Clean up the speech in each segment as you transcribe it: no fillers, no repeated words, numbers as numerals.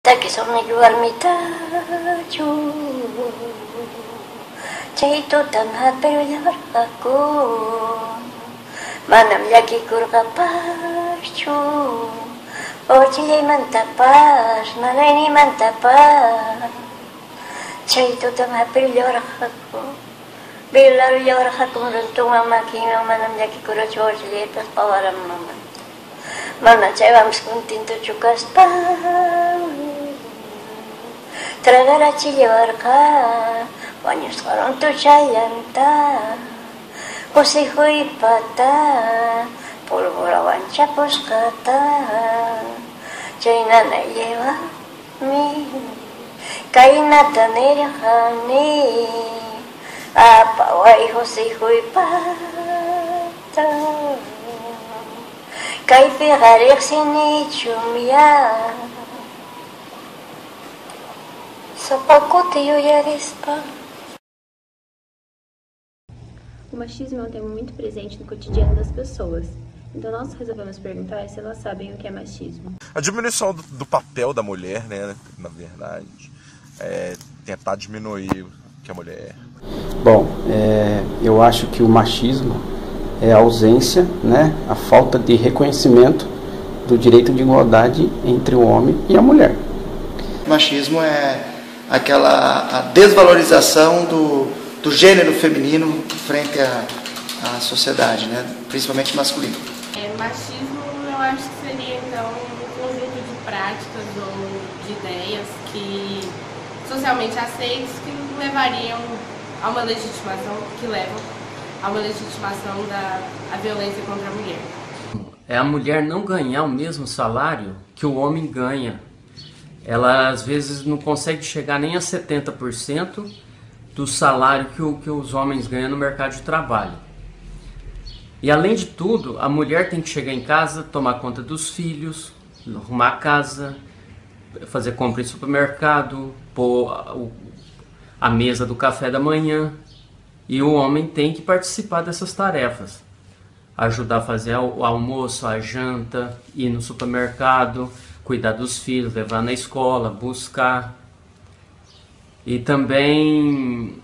Takisong nagwarmitacho Chaito tamhat perulyar ako Manam yaki kurkapacho O chile mantapas Manay ni mantapas Chaito tamhat perulyar ako Bilar lyar ako Runtung mamakino manam yaki kuracho O chile pas pawaram maman Mana cewam skuntinto chukas pa Tragara chilyorka Wanyus karong to chayanta Kusi hui pata Pulburawan chapos kata Chayna na yewa mi Kaina tanerjani Apawai kusi hui pata Kay pigarik sinichumya Sa pagkotiyo yarispa. O machismo é um tema muito presente no cotidiano das pessoas. Então nós resolvemos perguntar se elas sabem o que é machismo. A diminuição do papel da mulher, né, na verdade, é tentar diminuir o que a mulher é. Bom, eu acho que o machismo é a ausência, né, a falta de reconhecimento do direito de igualdade entre o homem e a mulher. O machismo é a desvalorização do gênero feminino frente à sociedade, né, principalmente masculino. Machismo eu acho que seria então um conjunto de práticas ou de ideias que socialmente aceitas que levariam a uma legitimação, que levam a uma legitimação da violência contra a mulher. É a mulher não ganhar o mesmo salário que o homem ganha. Ela às vezes não consegue chegar nem a 70% do salário que os homens ganham no mercado de trabalho. E além de tudo, a mulher tem que chegar em casa, tomar conta dos filhos, arrumar a casa, fazer compra em supermercado, pôr a mesa do café da manhã. E o homem tem que participar dessas tarefas. Ajudar a fazer o almoço, a janta, ir no supermercado, cuidar dos filhos, levar na escola, buscar. E também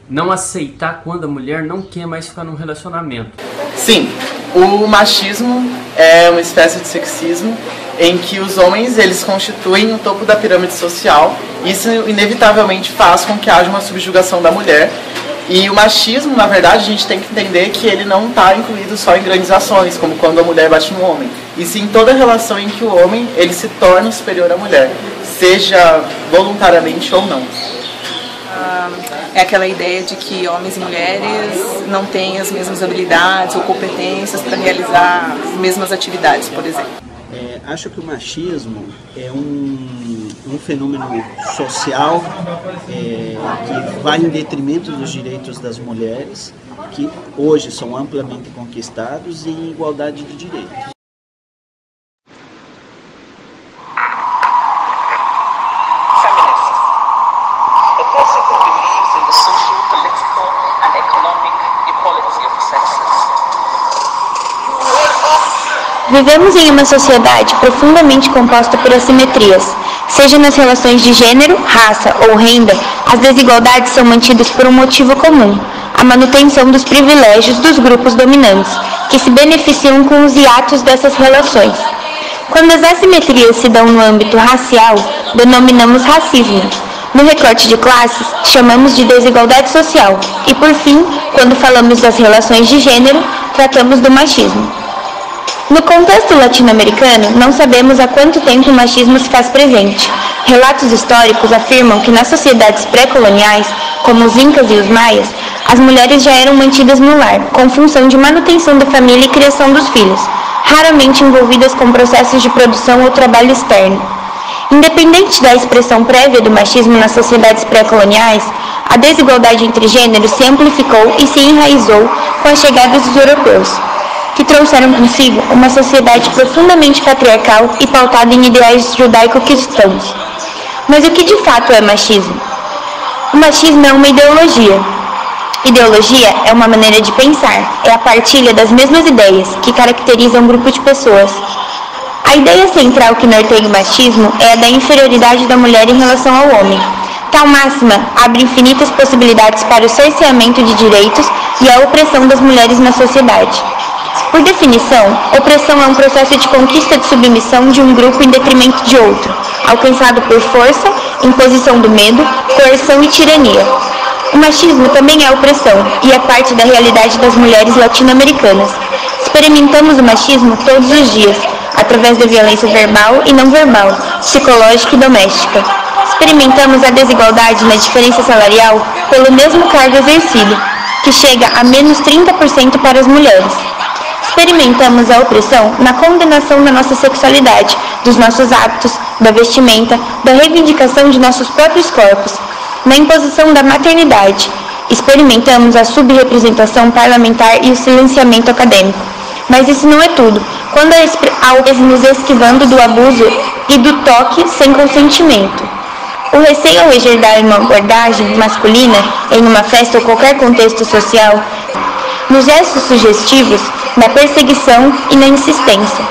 não aceitar quando a mulher não quer mais ficar num relacionamento. Sim, o machismo é uma espécie de sexismo em que os homens eles constituem o topo da pirâmide social. Isso inevitavelmente faz com que haja uma subjugação da mulher. E o machismo, na verdade, a gente tem que entender que ele não está incluído só em grandes ações, como quando a mulher bate no homem, e sim em toda relação em que o homem ele se torna superior à mulher, seja voluntariamente ou não. É aquela ideia de que homens e mulheres não têm as mesmas habilidades ou competências para realizar as mesmas atividades, por exemplo. Acho que o machismo é um fenômeno social que vai em detrimento dos direitos das mulheres, que hoje são amplamente conquistados e em igualdade de direitos. Vivemos em uma sociedade profundamente composta por assimetrias. Seja nas relações de gênero, raça ou renda, as desigualdades são mantidas por um motivo comum: a manutenção dos privilégios dos grupos dominantes, que se beneficiam com os hiatos dessas relações. Quando as assimetrias se dão no âmbito racial, denominamos racismo. No recorte de classes, chamamos de desigualdade social. E, por fim, quando falamos das relações de gênero, tratamos do machismo. No contexto latino-americano, não sabemos há quanto tempo o machismo se faz presente. Relatos históricos afirmam que nas sociedades pré-coloniais, como os incas e os maias, as mulheres já eram mantidas no lar, com função de manutenção da família e criação dos filhos, raramente envolvidas com processos de produção ou trabalho externo. Independente da expressão prévia do machismo nas sociedades pré-coloniais, a desigualdade entre gêneros se amplificou e se enraizou com a chegada dos europeus, que trouxeram consigo uma sociedade profundamente patriarcal e pautada em ideais judaico-cristãos. Mas o que de fato é machismo? O machismo é uma ideologia. Ideologia é uma maneira de pensar, é a partilha das mesmas ideias que caracterizam um grupo de pessoas. A ideia central que norteia o machismo é a da inferioridade da mulher em relação ao homem. Tal máxima abre infinitas possibilidades para o cerceamento de direitos e a opressão das mulheres na sociedade. Por definição, opressão é um processo de conquista de submissão de um grupo em detrimento de outro, alcançado por força, imposição do medo, coerção e tirania. O machismo também é opressão e é parte da realidade das mulheres latino-americanas. Experimentamos o machismo todos os dias, através da violência verbal e não verbal, psicológica e doméstica. Experimentamos a desigualdade na diferença salarial pelo mesmo cargo exercido, que chega a menos 30% para as mulheres. Experimentamos a opressão na condenação da nossa sexualidade, dos nossos hábitos, da vestimenta, da reivindicação de nossos próprios corpos, na imposição da maternidade. Experimentamos a subrepresentação parlamentar e o silenciamento acadêmico. Mas isso não é tudo. Quando há nos esquivando do abuso e do toque sem consentimento. O receio ao regenerar uma abordagem masculina em uma festa ou qualquer contexto social, nos gestos sugestivos, na perseguição e na insistência.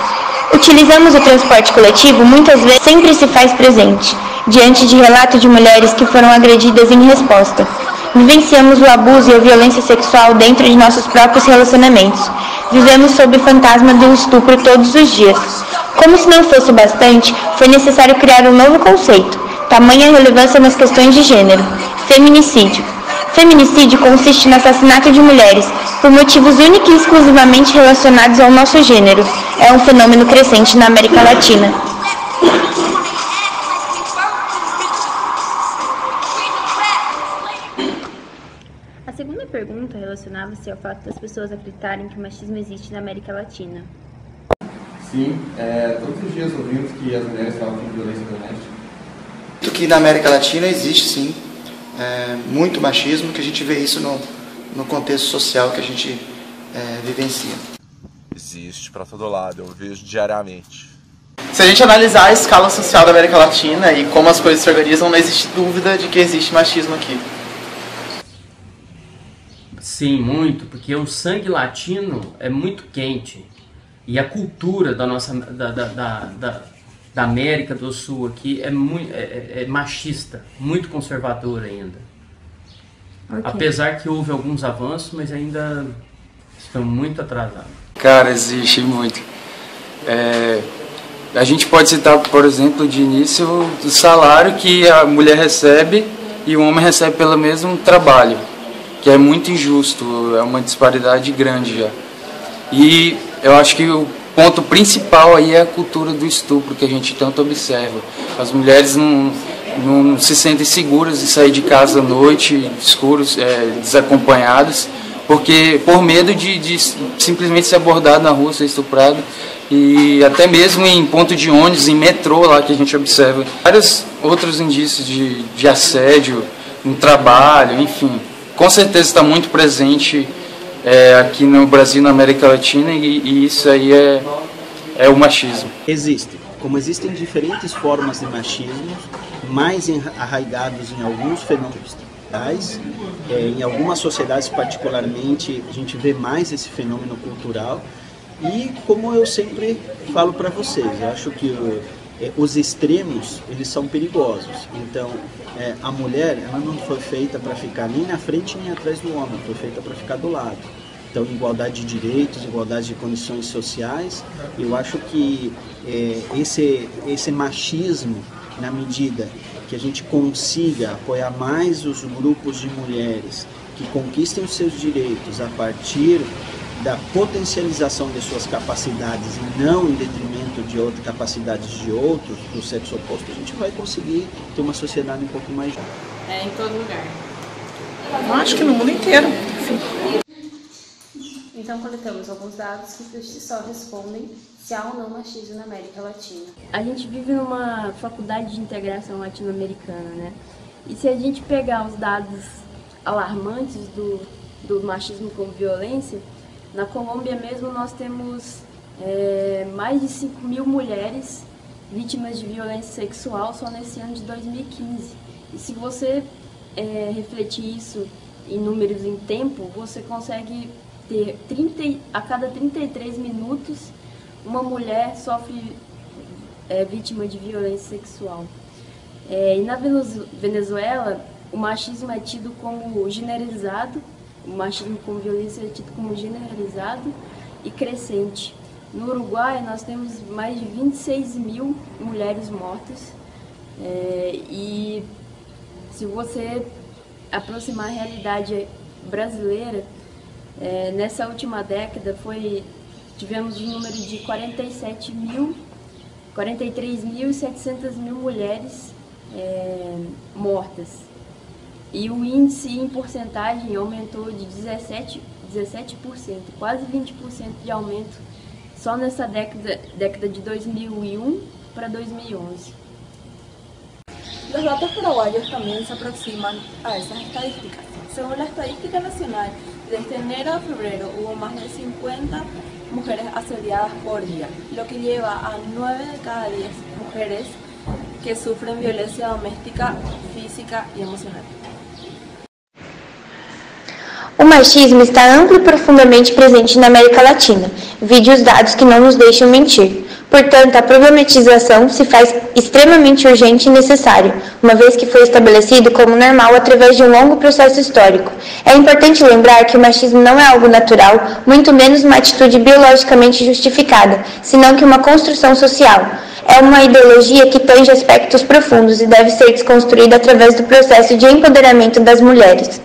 Utilizamos o transporte coletivo, muitas vezes sempre se faz presente, diante de relatos de mulheres que foram agredidas em resposta. Vivenciamos o abuso e a violência sexual dentro de nossos próprios relacionamentos. Vivemos sob o fantasma do estupro todos os dias. Como se não fosse bastante, foi necessário criar um novo conceito, tamanha relevância nas questões de gênero: feminicídio. Feminicídio consiste no assassinato de mulheres por motivos únicos e exclusivamente relacionados ao nosso gênero. É um fenômeno crescente na América Latina. A segunda pergunta relacionava-se ao fato das pessoas acreditarem que o machismo existe na América Latina. Sim, todos os dias ouvimos que as mulheres sofrem violência doméstica. Que na América Latina existe sim muito machismo, que a gente vê isso no contexto social que a gente vivencia. Existe para todo lado, eu vejo diariamente. Se a gente analisar a escala social da América Latina e como as coisas se organizam, não existe dúvida de que existe machismo aqui. Sim, muito, porque o sangue latino é muito quente e a cultura da nossa da América do Sul aqui é machista, muito conservadora ainda. Okay. Apesar que houve alguns avanços, mas ainda estão muito atrasados. Cara, existe muito. A gente pode citar, por exemplo, de início, o salário que a mulher recebe e o homem recebe pelo mesmo trabalho, que é muito injusto, é uma disparidade grande já. E eu acho que o ponto principal aí é a cultura do estupro que a gente tanto observa. As mulheres não se sentem seguras de sair de casa à noite, escuros, desacompanhadas, porque por medo de simplesmente ser abordado na rua, ser estuprado, e até mesmo em ponto de ônibus, em metrô lá que a gente observa vários outros indícios de assédio no trabalho, enfim. Com certeza está muito presente aqui no Brasil, na América Latina, e isso aí é o machismo. Existe. Como existem diferentes formas de machismo, mais arraigados em alguns fenômenos culturais, em algumas sociedades particularmente a gente vê mais esse fenômeno cultural, e como eu sempre falo para vocês, eu acho que os extremos, eles são perigosos. Então, a mulher, ela não foi feita para ficar nem na frente nem atrás do homem, foi feita para ficar do lado. Então, igualdade de direitos, igualdade de condições sociais, eu acho que esse machismo, na medida que a gente consiga apoiar mais os grupos de mulheres que conquistem os seus direitos a partir da potencialização de suas capacidades e não em detrimento de outras capacidades de outros, do sexo oposto, a gente vai conseguir ter uma sociedade um pouco mais justa. Em todo lugar. Eu acho que no mundo inteiro. Enfim. Então coletamos alguns dados que por si só respondem se há ou não machismo na América Latina. A gente vive numa faculdade de integração latino-americana, né? E se a gente pegar os dados alarmantes do machismo como violência, na Colômbia mesmo nós temos mais de 5.000 mulheres vítimas de violência sexual só nesse ano de 2015. E se você refletir isso em números em tempo, você consegue ter a cada 33 minutos uma mulher sofre é vítima de violência sexual. E na Venezuela, o machismo é tido como generalizado, o machismo com violência é tido como generalizado e crescente. No Uruguai, nós temos mais de 26 mil mulheres mortas. E se você aproximar a realidade brasileira, nessa última década tivemos um número de 43.700 mulheres mortas. E o índice em porcentagem aumentou de 17%, quase 20% de aumento só nessa década de 2001 para 2011. Los datos paraguayos también se aproximan a esas estadísticas. Según la estadística nacional, desde enero a febrero hubo más de 50 mujeres asediadas por día, lo que lleva a 9 de cada 10 mujeres que sufren violencia doméstica, física y emocional. O machismo está amplo e profundamente presente na América Latina, vide os dados que não nos deixam mentir. Portanto, a problematização se faz extremamente urgente e necessária, uma vez que foi estabelecido como normal através de um longo processo histórico. É importante lembrar que o machismo não é algo natural, muito menos uma atitude biologicamente justificada, senão que uma construção social. É uma ideologia que tange aspectos profundos e deve ser desconstruída através do processo de empoderamento das mulheres.